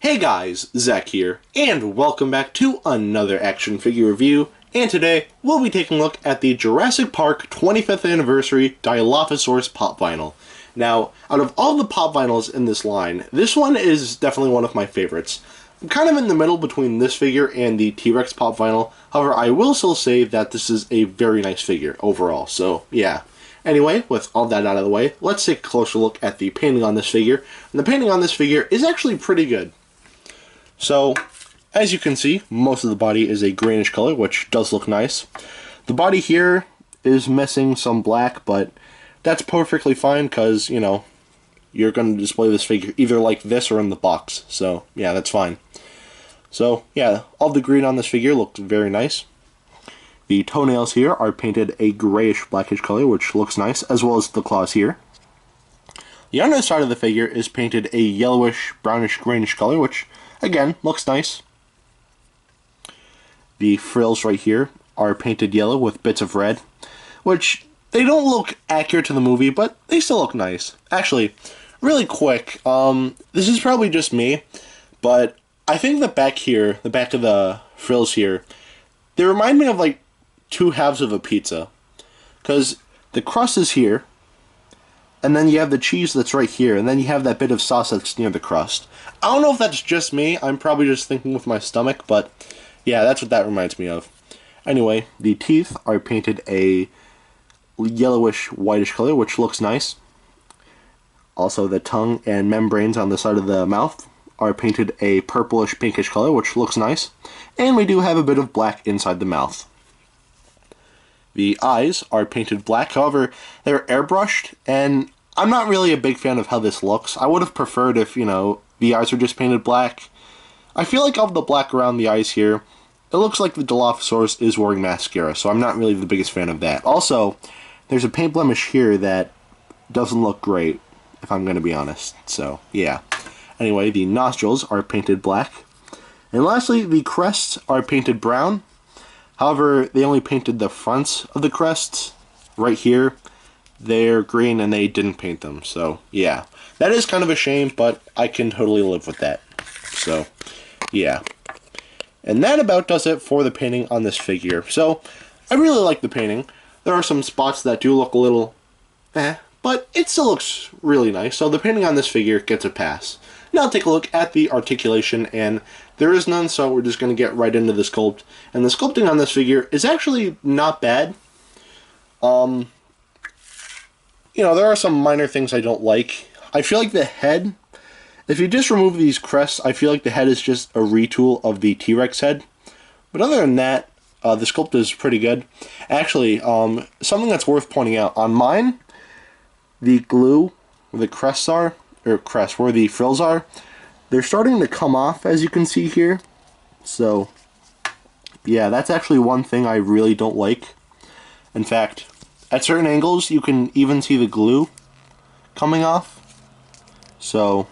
Hey guys, Zach here, and welcome back to another action figure review, and today we'll be taking a look at the Jurassic Park 25th Anniversary Dilophosaurus Pop Vinyl. Now, out of all the pop vinyls in this line, this one is definitely one of my favorites. I'm kind of in the middle between this figure and the T-Rex Pop Vinyl, however I will still say that this is a very nice figure overall, so yeah. Anyway, with all that out of the way, let's take a closer look at the painting on this figure, and the painting on this figure is actually pretty good. So, as you can see, most of the body is a greenish color, which does look nice. The body here is missing some black, but that's perfectly fine because, you know, you're going to display this figure either like this or in the box. So, yeah, that's fine. So, yeah, all the green on this figure looks very nice. The toenails here are painted a grayish blackish color, which looks nice, as well as the claws here. The underside of the figure is painted a yellowish, brownish, greenish color, which again, looks nice. The frills right here are painted yellow with bits of red, which they don't look accurate to the movie, but they still look nice. Actually, really quick, this is probably just me, but I think the back here, the back of the frills here, they remind me of like two halves of a pizza. Because the crust is here, and then you have the cheese that's right here, and then you have that bit of sauce that's near the crust. I don't know if that's just me, I'm probably just thinking with my stomach, but yeah, that's what that reminds me of. Anyway, the teeth are painted a yellowish, whitish color, which looks nice. Also, the tongue and membranes on the side of the mouth are painted a purplish, pinkish color, which looks nice. And we do have a bit of black inside the mouth. The eyes are painted black, however, they're airbrushed, and I'm not really a big fan of how this looks. I would have preferred if, you know, the eyes were just painted black. I feel like of the black around the eyes here, it looks like the Dilophosaurus is wearing mascara, so I'm not really the biggest fan of that. Also, there's a paint blemish here that doesn't look great, if I'm going to be honest, so yeah. Anyway, the nostrils are painted black. And lastly, the crests are painted brown. However, they only painted the fronts of the crests right here. They're green and they didn't paint them, so yeah. That is kind of a shame, but I can totally live with that. So, yeah. And that about does it for the painting on this figure. So, I really like the painting. There are some spots that do look a little but it still looks really nice. So the painting on this figure gets a pass. Now take a look at the articulation, and there is none, so we're just going to get right into the sculpt. And the sculpting on this figure is actually not bad. You know, there are some minor things I don't like. I feel like the head, if you just remove these crests, I feel like the head is just a retool of the T-Rex head. But other than that, the sculpt is pretty good. Actually, something that's worth pointing out, on mine, the glue where the crests are, or crest where the frills are, they're starting to come off, as you can see here. So, yeah, that's actually one thing I really don't like. In fact, at certain angles, you can even see the glue coming off. So,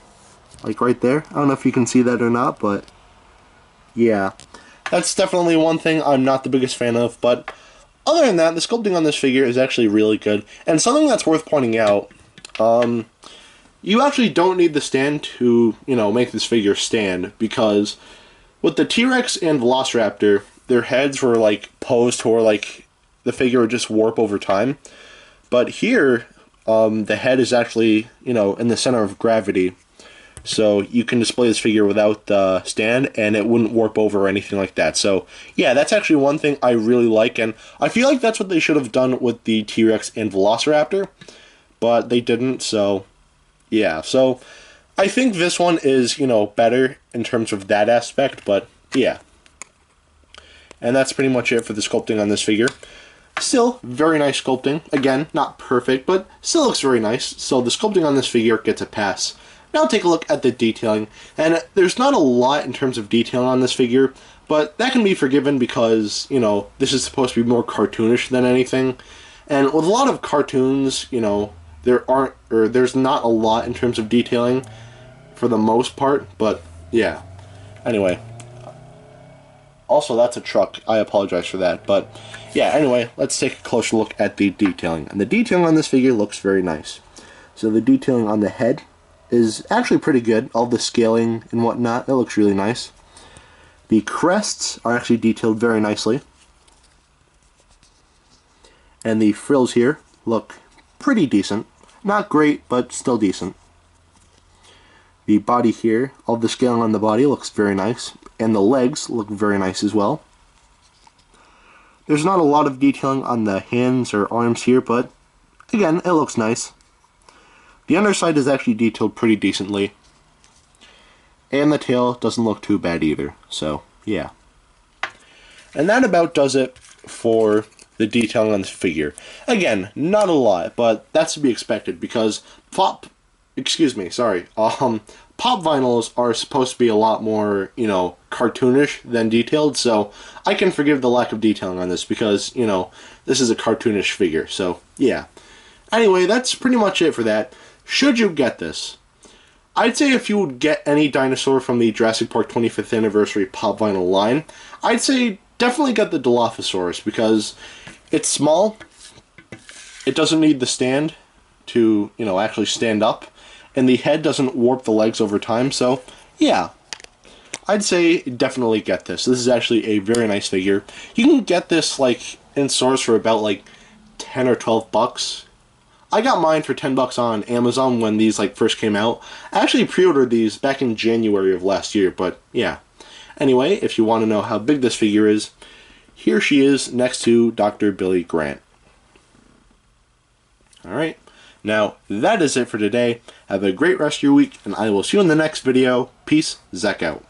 like right there. I don't know if you can see that or not, but yeah. That's definitely one thing I'm not the biggest fan of, but other than that, the sculpting on this figure is actually really good. And something that's worth pointing out, you actually don't need the stand to, you know, make this figure stand, because with the T-Rex and Velociraptor, their heads were like posed to where like the figure would just warp over time. But here, the head is actually, you know, in the center of gravity. So you can display this figure without the stand, and it wouldn't warp over or anything like that. So yeah, that's actually one thing I really like, and I feel like that's what they should have done with the T-Rex and Velociraptor, but they didn't, so yeah. So I think this one is, you know, better in terms of that aspect, but yeah. And that's pretty much it for the sculpting on this figure. Still, very nice sculpting. Again, not perfect, but still looks very nice. So the sculpting on this figure gets a pass. Now take a look at the detailing. And there's not a lot in terms of detailing on this figure, but that can be forgiven because, you know, this is supposed to be more cartoonish than anything. And with a lot of cartoons, you know, there's not a lot in terms of detailing for the most part, but yeah. Anyway. Also, that's a truck. I apologize for that, but yeah, anyway, let's take a closer look at the detailing. And the detailing on this figure looks very nice. So the detailing on the head is actually pretty good. All the scaling and whatnot, it looks really nice. The crests are actually detailed very nicely. And the frills here look pretty decent. Not great, but still decent. The body here, all the scaling on the body looks very nice. And the legs look very nice as well. There's not a lot of detailing on the hands or arms here, but again, it looks nice. The underside is actually detailed pretty decently. And the tail doesn't look too bad either, so yeah. And that about does it for the detailing on this figure. Again, not a lot, but that's to be expected because pop vinyls are supposed to be a lot more, cartoonish than detailed, so I can forgive the lack of detailing on this because, this is a cartoonish figure, so yeah. Anyway, that's pretty much it for that. Should you get this? I'd say if you would get any dinosaur from the Jurassic Park 25th Anniversary Pop Vinyl line, I'd say definitely get the Dilophosaurus because it's small, it doesn't need the stand to, actually stand up, and the head doesn't warp the legs over time, so yeah. I'd say definitely get this. This is actually a very nice figure. You can get this, in stores for about, 10 or 12 bucks. I got mine for 10 bucks on Amazon when these, first came out. I actually pre-ordered these back in January of last year, but yeah. Anyway, if you want to know how big this figure is, here she is next to Dr. Billy Grant. Alright, now that is it for today. Have a great rest of your week, and I will see you in the next video. Peace, Zach out.